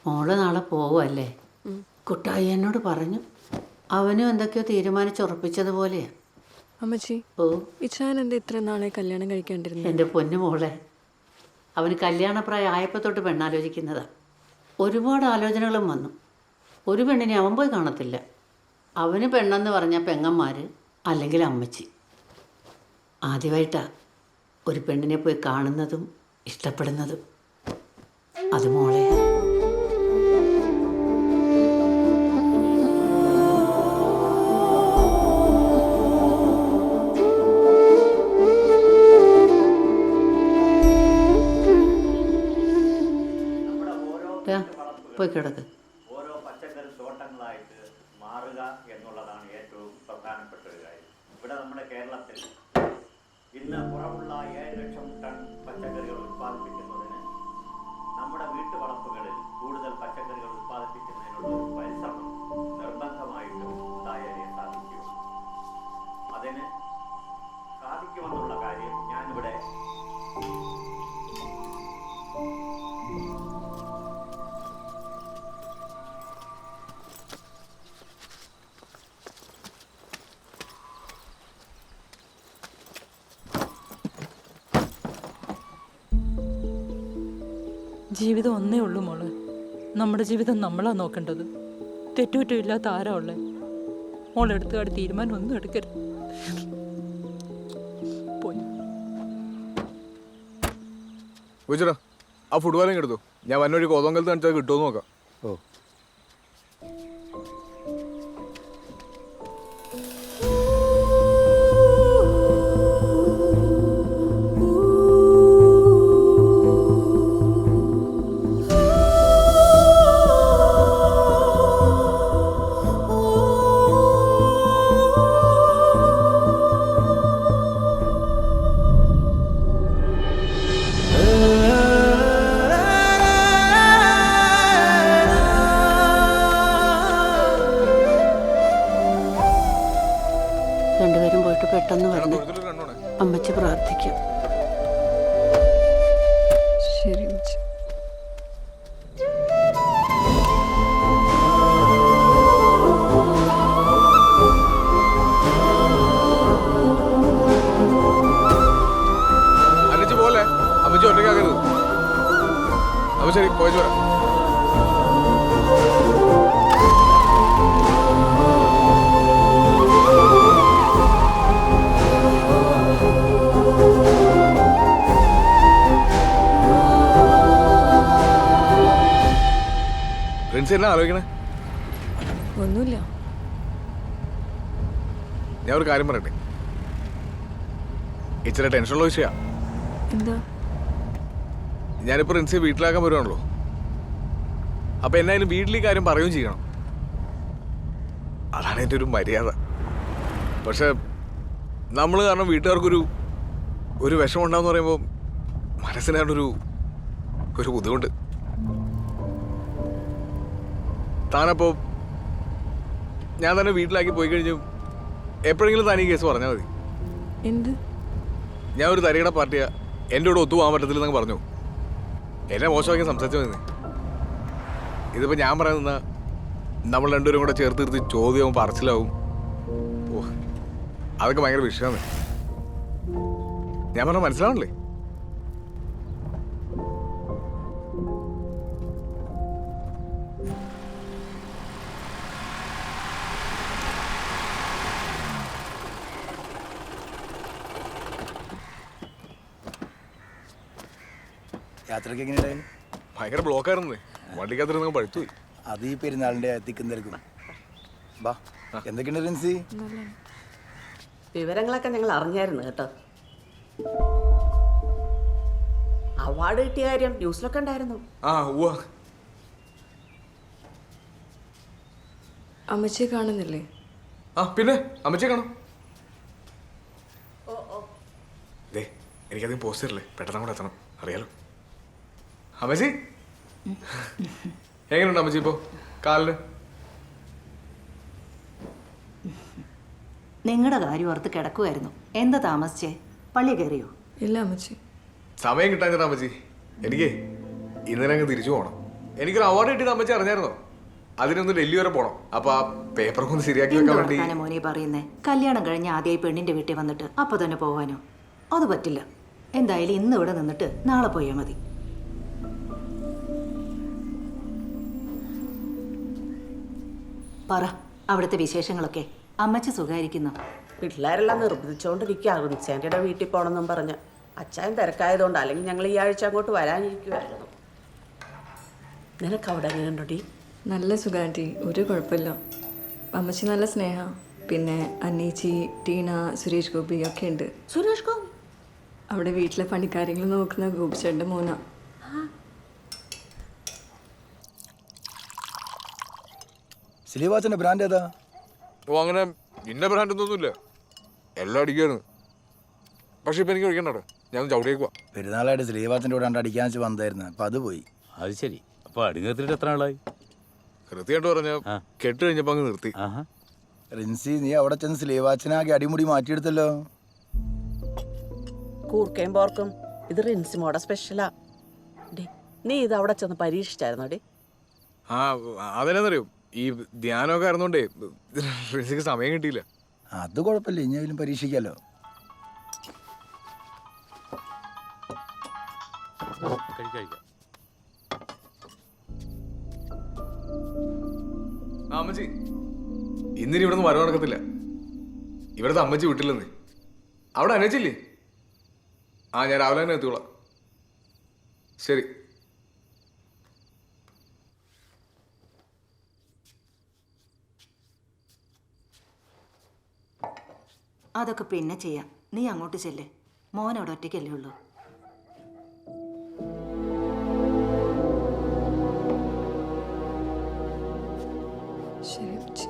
മോള് നാളെ പോവല്ലേ? കുട്ടായി എന്നോട് പറഞ്ഞു. അവനും എന്തൊക്കെയോ തീരുമാനിച്ചുറപ്പിച്ചതുപോലെയാ. അമ്മച്ചി, ഓ, ഇച്ചാൻ എന്താ ഇത്ര നാളെ കല്യാണം കഴിക്കാണ്ടിരുന്നത്? എൻ്റെ പൊന്നു മോളെ, അവന് കല്യാണപ്രായം ആയപ്പോൾ തൊട്ട് പെണ്ണാലോചിക്കുന്നതാ. ഒരുപാട് ആലോചനകളും വന്നു. ഒരു പെണ്ണിനെ അവൻ പോയി കാണത്തില്ല. അവന് പെണ്ണെന്ന് പറഞ്ഞാൽ പെങ്ങന്മാർ അല്ലെങ്കിൽ അമ്മച്ചി. ആദ്യമായിട്ടാണ് ഒരു പെണ്ണിനെ പോയി കാണുന്നതും ഇഷ്ടപ്പെടുന്നതും. അത് മോളെയാ. പോയി കിടക്ക്. ഓരോ പച്ചക്കറി തോട്ടങ്ങളായിട്ട് മാറുക എന്നുള്ളതാണ് ഏറ്റവും പ്രധാനപ്പെട്ട ഒരു കാര്യം. ഇവിടെ നമ്മുടെ കേരളത്തിൽ ഇന്ന് കുറവുള്ള 7 ലക്ഷം ടൺ പച്ചക്കറികൾ ഉത്പാദിപ്പിക്കുന്നതിന് നമ്മുടെ വീട്ടുവളപ്പുകളിൽ കൂടുതൽ പച്ചക്കറികൾ ഉത്പാദിപ്പിക്കുന്നതിനുള്ള ഒരു പരിശ്രമം നിർബന്ധമായിട്ടും ഉണ്ടായാലേ സാധിക്കുകയുള്ളൂ. അതിന് സാധിക്കുമെന്നുള്ള കാര്യം ഞാനിവിടെ ജീവിതം ഒന്നേ ഉള്ളൂ മോള്. നമ്മുടെ ജീവിതം നമ്മളാ നോക്കേണ്ടത്. തെറ്റുകുറ്റമില്ലാത്ത ആരാ ഉള്ളേ? മോളെടുത്തുകാട് തീരുമാനം ഒന്നും എടുക്കരുത്. ചോദിച്ചടാ, ആ ഫുട്ബോളിങ് എടുത്തു. ഞാൻ വന്നൊരു കോതോങ്കലത്ത് കാണിച്ചാൽ കിട്ടുമോ നോക്കാം. ഓ, രണ്ടുപേരും പോയിട്ട് പെട്ടെന്ന് വരണം. അമ്മച്ചി പ്രാർത്ഥിക്കാം. ശരി അമ്മച്ചി. അനിച്ച് പോലെ അമ്മച്ചി ഒറ്റയ്ക്കാക്കരുത്. അപ്പൊ ശരി, പോയിട്ട് വരാം. ഫ്രണ്ട്സ് എന്നാ ആലോചിക്കണേ? ഒന്നുമില്ല. ഞാൻ ഒരു കാര്യം പറയട്ടെ. ഇച്ചിരി ടെൻഷനുള്ള വിഷയമാണ്. എന്താ? ഞാനിപ്പോൾ റിൻസിയെ വീട്ടിലാക്കാൻ വരുവാണല്ലോ. അപ്പം എന്നായാലും വീട്ടിൽ ഈ കാര്യം പറയുകയും ചെയ്യണം. അതാണ് എൻ്റെ ഒരു മര്യാദ. പക്ഷെ നമ്മൾ കാരണം വീട്ടുകാർക്കൊരു വിഷമം ഉണ്ടാവെന്ന് പറയുമ്പോൾ മനസ്സിനാണൊരു ബുദ്ധിമുട്ട്. താനപ്പോൾ ഞാൻ തന്നെ വീട്ടിലാക്കി പോയി കഴിഞ്ഞു എപ്പോഴെങ്കിലും താൻ ഈ കേസ് പറഞ്ഞാൽ മതി. എന്ത്? ഞാൻ ഒരു തരികട പാർട്ടിയാ, എൻ്റെ കൂടെ ഒത്തുപോകാൻ പറ്റത്തില്ലെന്നങ്ങ് പറഞ്ഞു. എന്നെ മോശമാക്കി സംസാരിച്ചു മതി. ഇതിപ്പോൾ ഞാൻ പറയാൻ നിന്നാ നമ്മൾ രണ്ടുപേരും കൂടെ ചേർത്ത് നിർത്തി ചോദ്യവും പറച്ചിലാവും. ഓ, അതൊക്കെ ഭയങ്കര വിഷയമാണ്. ഞാൻ പറഞ്ഞ മനസ്സിലാവണല്ലേ? യാത്രയ്ക്ക് എങ്ങനെയുണ്ടായിരുന്നു? ഭയങ്കര ബ്ലോക്കായിരുന്നേ. വണ്ടിക്കകത്തിരുന്ന് പഴുത്തുപോയി. അത് ഈ പെരുന്നാളിൻ്റെ തിക്കും തിരക്കും. ബാ, എന്തൊക്കെയുണ്ട് റിൻസി? വിവരങ്ങളൊക്കെ ഞങ്ങൾ അറിഞ്ഞായിരുന്നു കേട്ടോ. അവാർഡ് കിട്ടിയ കാര്യം ന്യൂസിലൊക്കെ ഉണ്ടായിരുന്നു. ആ, ഉവ്വ. അമ്മച്ചിയെ കാണുന്നില്ലേ? ആ, പിന്നെ അമ്മച്ചെ കാണാം. എനിക്കധികം പോസ്റ്റ് തരില്ലേ, പെട്ടെന്ന് കൂടെ എത്തണം, അറിയാലോ. അമ്മച്ചി എങ്ങനെയുണ്ട് അമ്മച്ചി ഇപ്പോ കാലിന്? നിങ്ങളുടെ കാര്യം ഓർത്ത് കിടക്കുമായിരുന്നു. എന്താ താമസിച്ചേ? പള്ളി കയറിയോ? ഇല്ല അമ്മച്ചി. സമയം കിട്ടാൻ ചേട്ടാ അമ്മച്ചി. എനിക്ക് ഇന്നലെ അങ്ങ് തിരിച്ചു പോകണം. എനിക്കൊരു അവാർഡ് കിട്ടിയത് അമ്മച്ചി അറിഞ്ഞായിരുന്നോ? അതിനൊന്ന് ഡൽഹി വരെ പോണം. അപ്പൊ ആ പേപ്പറൊക്കെ ഒന്ന് ശരിയാക്കി വെക്കാൻ വേണ്ടി. എന്താണ് മോനെ പറയുന്നേ? കല്യാണം കഴിഞ്ഞ് ആദ്യമായി പെണ്ണിന്റെ വീട്ടിൽ വന്നിട്ട് അപ്പൊ തന്നെ പോകാനോ? അത് പറ്റില്ല. എന്തായാലും ഇന്ന് ഇവിടെ നിന്നിട്ട് നാളെ പോയാൽ മതി. പറ, അവിടുത്തെ വിശേഷങ്ങളൊക്കെ. അമ്മച്ചി സുഖായിരിക്കുന്നു? പിള്ളേരെല്ലാം നിർബന്ധിച്ചുകൊണ്ടിരിക്കുക റിൻസാൻറ്റിയുടെ വീട്ടിൽ പോകണമെന്നും പറഞ്ഞ്. അച്ചായൻ തിരക്കായതുകൊണ്ട്, അല്ലെങ്കിൽ ഞങ്ങൾ ഈ ആഴ്ച അങ്ങോട്ട് വരാനിരിക്കുമായിരുന്നു. നിനക്ക് അവിടെ എങ്ങനെയുണ്ടോടി? നല്ല സുഖം ആൻറ്റി, ഒരു കുഴപ്പമില്ല. അമ്മച്ചി നല്ല സ്നേഹ. പിന്നെ അന്നേച്ചി, ടീന, സുരേഷ് ഗോപി ഒക്കെ ഉണ്ട്. സുരേഷ് ഗോപി അവിടെ വീട്ടിലെ പണിക്കാര്യങ്ങൾ നോക്കുന്ന ഗോപിച്ചേട്ടൻ്റെ മോനാ. സ്ലീവാച്ചൻ്റെ ബ്രാൻഡ് ഏതാ? ഓ അങ്ങനെ ഇന്ന ബ്രാൻഡ് ഒന്നുമില്ല, എല്ലാം അടിക്കാണ്. പക്ഷെ ഇപ്പൊ എനിക്ക് ഒഴിക്കണ്ടോ, ഞാൻ ചവിടിയേക്കുവാ. പെരുന്നാളായിട്ട് സ്ലീവാച്ചൻ്റെ കൂടെ അടിക്കാൻ വെച്ച് വന്നായിരുന്നു. അപ്പം അത് പോയി. അത് ശരി. അപ്പൊ അടിങ്ങത്തിട്ട് എത്ര ആളായി? കൃത്യമായിട്ട് പറഞ്ഞ കെട്ട് കഴിഞ്ഞപ്പോ അങ്ങ് നിർത്തി. റിൻസി, നീ അവിടെ ചെന്ന് സ്ലീവാച്ചനാക്കി അടിമുടി മാറ്റിയെടുത്തല്ലോ. കൂർക്കയും പോർക്കും ഇത് റിൻസിമോടെ സ്പെഷ്യലാ. ഡേ, നീ ഇത് അവിടെ ചെന്ന് പരീക്ഷിച്ചായിരുന്നോ ഡേ? ആ അതെന്നറിയോ, ഈ ധ്യാനമൊക്കെ ആയിരുന്നോണ്ടേ റിൻസിക്ക് സമയം കിട്ടിയില്ല. അത് കുഴപ്പമില്ല, ഇനിയെങ്കിലും പരീക്ഷിക്കാലോ. കഴിക്കാം. ആ അമ്മച്ചി, ഇന്നിനി ഇവിടെ നിന്ന് വരവ് നടക്കത്തില്ല. ഇവിടുത്തെ അമ്മച്ചി വിട്ടില്ലെന്ന്. അവിടെ അനച്ചില്ലേ? ആ ഞാൻ രാവിലെ തന്നെ എത്തിക്കോളാം. ശരി. അതൊക്കെ പിന്നെ ചെയ്യാം. നീ അങ്ങോട്ട് ചെല്ലേ. മോനവിടെ ഒറ്റയ്ക്കല്ലേ ഉള്ളൂ. ശരി അമ്മച്ചി.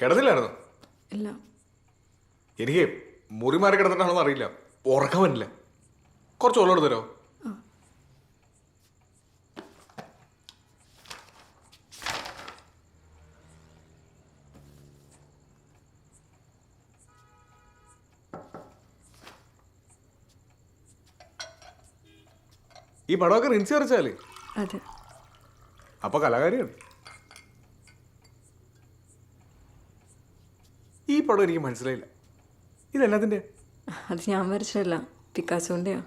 കിടന്നില്ലായിരുന്നു? ഇല്ല. എനിക്ക് മുറി മാറി കിടന്നിട്ടാണെന്ന് അറിയില്ല, ഉറക്കം പറ്റില്ല. കുറച്ച് വെള്ളം എടുത്തരോ? ഈ പടമൊക്കെ റിൻസി വരച്ചാലേ? അതെ. അപ്പൊ കലാകാരിയാണ്. ഈ പടം എനിക്ക് മനസ്സിലായില്ല, ഇതെല്ലാത്തിൻ്റെ? അത് ഞാൻ വരച്ചല്ല, പിക്കാസോൻ്റെയാ.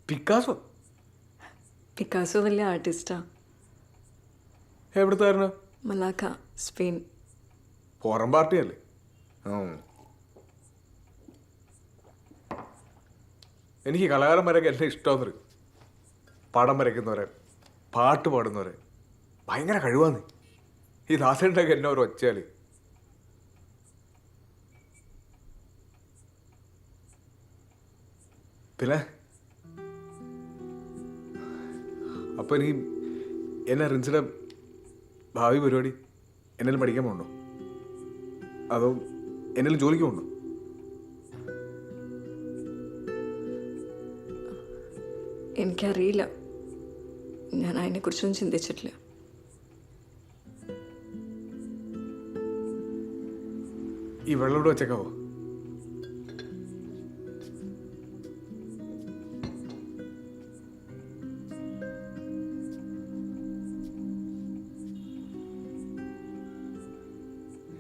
പിക്കാസോ? പിക്കാസോ വലിയ ആർട്ടിസ്റ്റാ. എവിടുത്തായിരുന്നു? മലാക്ക, സ്പെയിൻ. ഫോറൻ പാർട്ടിയല്ലേ? എനിക്ക് കലാകാരന്മാരൊക്കെ എല്ലാം ഇഷ്ടമെന്നറിയും. പടം വരയ്ക്കുന്നവരെ, പാട്ട് പാടുന്നവരെ ഭയങ്കര കഴിവാന്ന്. ഈ ദാസേട്ടൊക്കെ എന്നെ ഒരു ഒച്ചയാളി. പിന്നെ അപ്പൊ ഇനി എന്നെ റിൻസിയുടെ ഭാവി പരിപാടി എന്നേലും പഠിക്കാൻ പോകണ്ടോ, അതോ എന്നേലും ജോലിക്ക് പോകണ്ടോ? എനിക്കറിയില്ല, ഞാൻ അതിനെക്കുറിച്ചൊന്നും ചിന്തിച്ചിട്ടില്ല. ഈ വെള്ളം ഇവിടെ വെച്ചേക്കാവോ?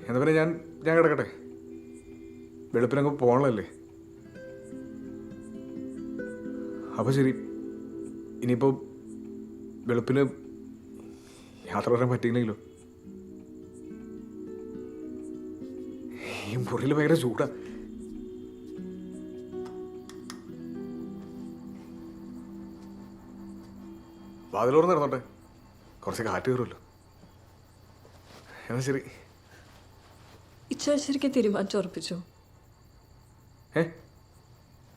എന്നാ പിന്നെ ഞാൻ കിടക്കട്ടെ. വെളുപ്പിനങ്ങ് പോകണല്ലേ. അപ്പൊ ശരി. ഇനിയിപ്പോ വെളുപ്പിന് യാത്ര വരാൻ പറ്റിയില്ലെങ്കിലോ? ഈ മുറിയിൽ ഭയങ്കര ചൂടാ. വാതിലോർന്ന് നടന്നോട്ടെ, കുറച്ച് കാറ്റ് കയറുമല്ലോ. എന്നാ ശരി. ഇച്ഛാശരിക്ക് തീരുമാനിച്ചു ഉറപ്പിച്ചോ?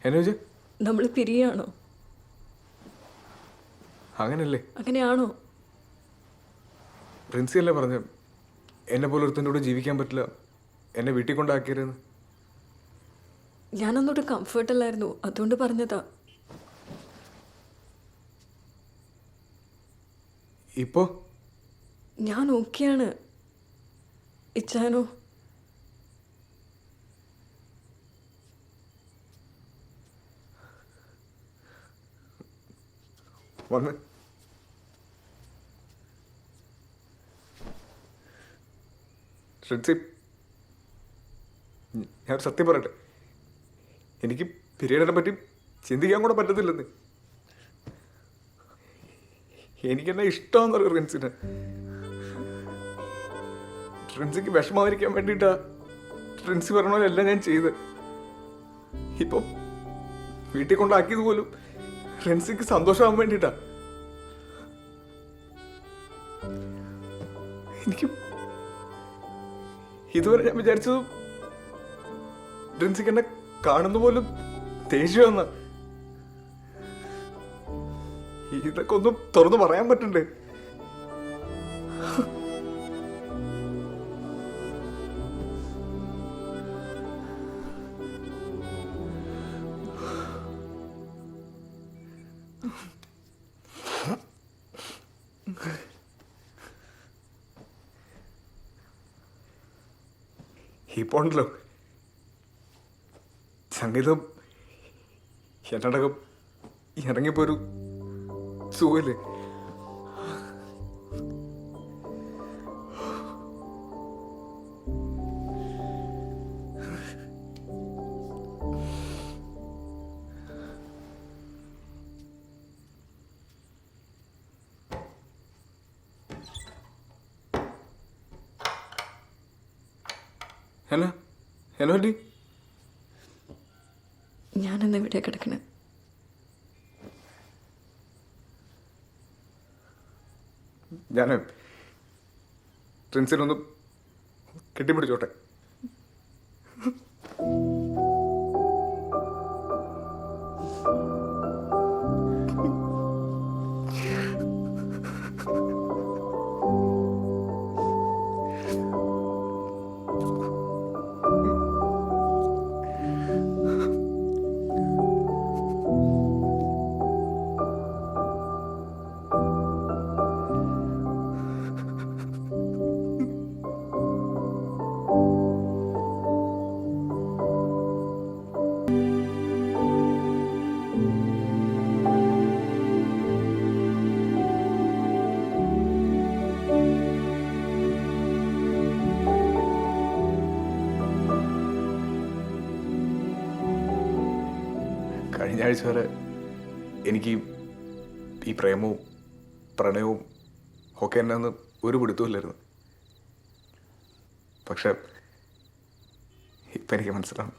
എന്നെ വെച്ച് നമ്മൾ പിരിയാണോ? അങ്ങനല്ലേ? അങ്ങനെയാണോ? പ്രിൻസിയല്ലേ പറഞ്ഞ എന്നെ പോലെ ഒരുത്തൻ്റെ കൂടെ ജീവിക്കാൻ പറ്റില്ല, എന്നെ വീട്ടിൽ കൊണ്ടാക്കിയതെന്ന്. ഞാനൊന്നോട്ട് കംഫർട്ടല്ലായിരുന്നു, അതുകൊണ്ട് പറഞ്ഞതാ. ഇപ്പോ ഞാൻ ഓക്കെയാണ്. ഇച്ചാനോ? വന്ന് ഞാൻ സത്യം പറയട്ടെ, എനിക്ക് പിരീഡിനെ പറ്റി ചിന്തിക്കാൻ കൂടെ പറ്റത്തില്ലെന്ന്. എനിക്കെന്നെ ഇഷ്ടമാണെന്നറിയോ റിൻസിനെ. റിൻസിക്ക് വിഷമാതിരിക്കാൻ വേണ്ടിയിട്ടാ റിൻസി പറഞ്ഞ പോലെ എല്ലാം ഞാൻ ചെയ്ത്. ഇപ്പം വീട്ടിൽ കൊണ്ടാക്കിയത് പോലും റിൻസിക്ക് സന്തോഷമാകാൻ വേണ്ടിയിട്ടാ. എനിക്ക് ഇതുവരെ ഞാൻ വിചാരിച്ചത് റിൻസിക്ക് എന്നെ കാണുന്ന പോലും ദേഷ്യമെന്ന. ഇതൊക്കെ ഒന്നും തുറന്നു പറയാൻ പറ്റണ്ടേ? ഇപ്പൊ ഉണ്ടല്ലോ സംഗീതം എന്നടക്കം ഇറങ്ങിപ്പോ ഒരു സുഖല്ലേ. ഹലോ ഹലോ ആൻറ്റി, ഞാനെന്ന് ഇവിടെ കിടക്കണേ. ഞാൻ റിൻസിനൊന്ന് കെട്ടിപ്പിടിച്ചോട്ടെ. കഴിഞ്ഞ ആഴ്ച വരെ എനിക്ക് ഈ പ്രേമവും പ്രണയവും ഒക്കെ എന്നാന്ന് ഒരു പിടുത്തമില്ലായിരുന്നു. പക്ഷെ ഇപ്പം എനിക്ക് മനസ്സിലാവും.